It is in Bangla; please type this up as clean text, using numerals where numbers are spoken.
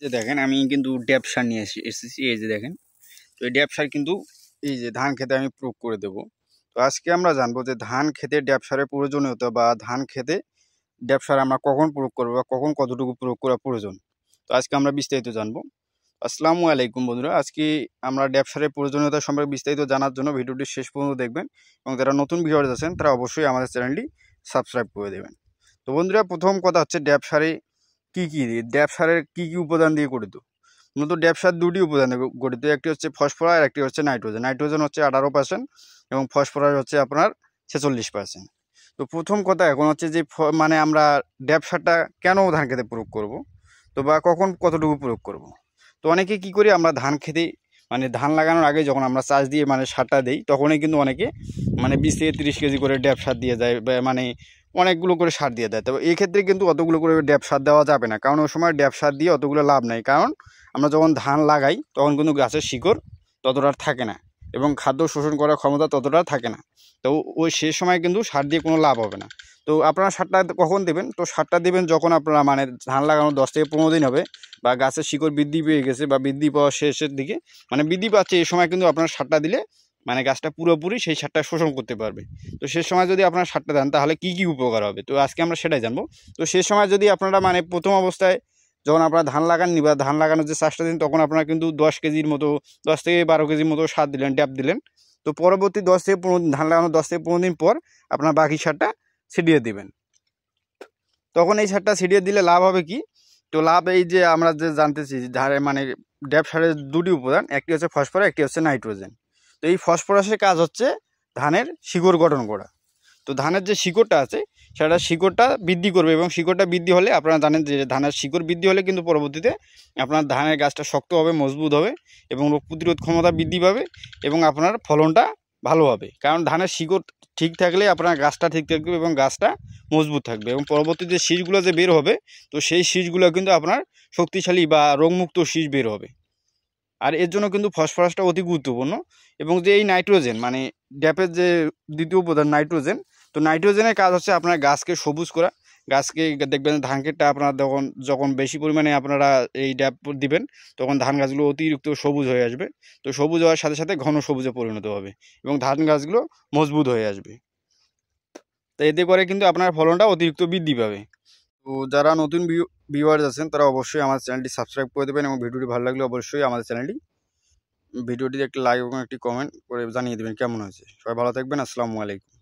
যে দেখেন আমি কিন্তু ড্যাপ সার নিয়ে এসেছি। এই যে দেখেন, তো এই ড্যাপ সার কিন্তু এই যে ধান খেতে আমি প্রয়োগ করে দেব। তো আজকে আমরা জানবো যে ধান খেতে ড্যাপ সারের প্রয়োজনীয়তা বা ধান খেতে ড্যাপ সার আমরা কখন প্রয়োগ করবো বা কখন কতটুকু প্রয়োগ করা প্রয়োজন। তো আজকে আমরা বিস্তারিত জানবো। আসসালামু আলাইকুম বন্ধুরা, আজকে আমরা ড্যাপ সারের প্রয়োজনীয়তা সম্পর্কে বিস্তারিত জানার জন্য ভিডিওটি শেষ পর্যন্ত দেখবেন এবং যারা নতুন ভিউয়ার্স আছেন তারা অবশ্যই আমাদের চ্যানেলটি সাবস্ক্রাইব করে দেবেন। তো বন্ধুরা, প্রথম কথা হচ্ছে ড্যাপ সারে ড্যাপ সারের কী কী উপাদান দিয়ে গঠিত। মূলত ড্যাপ সার দুটি উপাদান দিয়ে গঠিত, একটি হচ্ছে ফসফরাস আর একটি হচ্ছে নাইট্রোজেন। নাইট্রোজেন হচ্ছে 18% এবং ফসফরাস হচ্ছে আপনার 46%। তো প্রথম কথা এখন হচ্ছে যে মানে আমরা ড্যাপ সারটা কেন ধান খেতে প্রয়োগ করব, তো বা কখন কতটুকু প্রয়োগ করব। তো অনেকে কি করি, আমরা ধান খেতে মানে ধান লাগানোর আগে যখন আমরা চাষ দিয়ে মানে সারটা দিই, তখনই কিন্তু অনেকে মানে 20 থেকে 30 কেজি করে ড্যাপ সার দিয়ে যায়, মানে অনেকগুলো করে সার দিয়ে দেয়। তবে এই ক্ষেত্রে কিন্তু অতগুলো করে ড্যাপ সার দেওয়া যাবে না, কারণ ওই সময় ড্যাপ সার দিয়ে অতগুলো লাভ নাই। কারণ আমরা যখন ধান লাগাই তখন কিন্তু গাছের শিকড় ততটা থাকে না এবং খাদ্য শোষণ করার ক্ষমতা ততটা থাকে না। তো ওই সেই সময় কিন্তু সার দিয়ে কোনো লাভ হবে না। তো আপনারা সারটা কখন দেবেন, তো সারটা দেবেন যখন আপনারা মানে ধান লাগানোর 10 থেকে 15 দিন হবে বা গাছের শিকড় বৃদ্ধি পেয়ে গেছে বা বৃদ্ধি পাওয়ার শেষের দিকে মানে বৃদ্ধি পাচ্ছে, এই সময় কিন্তু আপনার সারটা দিলে মানে গাছটা পুরোপুরি সেই সারটা শোষণ করতে পারবে। তো সে সময় যদি আপনারা সারটা দেন তাহলে কি কি উপকার হবে, তো আজকে আমরা সেটাই জানবো। তো সে সময় যদি আপনারা মানে প্রথম অবস্থায় যখন আপনারা ধান লাগাননি বা ধান লাগানোর যে চাষটা দিন, তখন আপনারা কিন্তু 10 কেজির মতো 10 থেকে 12 কেজির মতো সার দিলেন, ড্যাপ দিলেন। তো পরবর্তী 10 থেকে 15 দিন ধান লাগানোর 10 থেকে 15 দিন পর আপনার বাকি সারটা ছিটিয়ে দিবেন। তখন এই সারটা ছিটিয়ে দিলে লাভ হবে কি, তো লাভ এই যে আমরা যে জানতেছি ধারে মানে ড্যাপ সারের দুটি উপাদান, একটি হচ্ছে ফসফরাস, একটি হচ্ছে নাইট্রোজেন। তো এই ফসফরাসের কাজ হচ্ছে ধানের শিকড় গঠন করা। তো ধানের যে শিকড়টা আছে সেটা শিকড়টা বৃদ্ধি করবে এবং শিকড়টা বৃদ্ধি হলে আপনারা জানেন যে ধানের শিকড় বৃদ্ধি হলে কিন্তু পরবর্তীতে আপনার ধানের গাছটা শক্ত হবে, মজবুত হবে এবং রোগ প্রতিরোধ ক্ষমতা বৃদ্ধি পাবে এবং আপনার ফলনটা ভালো হবে। কারণ ধানের শিকড় ঠিক থাকলে আপনার গাছটা ঠিক থাকবে এবং গাছটা মজবুত থাকবে এবং পরবর্তীতে শীষগুলো যে বের হবে, তো সেই শীষগুলো কিন্তু আপনার শক্তিশালী বা রোগমুক্ত শীষ বের হবে। আর এর জন্য কিন্তু ফসফরাসটা অতি গুরুত্বপূর্ণ। এবং যে এই নাইট্রোজেন মানে ড্যাপের যে দ্বিতীয় উপাদান নাইট্রোজেন, তো নাইট্রোজেনের কাজ হচ্ছে আপনার গাছকে সবুজ করা। গাছকে দেখবেন ধান ক্ষেতটা আপনার যখন বেশি পরিমাণে আপনারা এই ড্যাপ দিবেন, তখন ধান গাছগুলো অতিরিক্ত সবুজ হয়ে আসবে। তো সবুজ হওয়ার সাথে সাথে ঘন সবুজে পরিণত হবে এবং ধান গাছগুলো মজবুত হয়ে আসবে। তো এতে করে কিন্তু আপনার ফলনটা অতিরিক্ত বৃদ্ধি পাবে। তো যারা নতুন ভিউয়ার্স আছেন তারা অবশ্যই আমার চ্যানেলটি সাবস্ক্রাইব করে দেবেন এবং ভিডিওটি ভালো লাগলে অবশ্যই আমাদের ভিডিওটিতে একটি লাইক এবং একটি কমেন্ট করে জানিয়ে দেবেন কেমন হয়েছে। সবাই ভালো থাকবেন। আসসালামু আলাইকুম।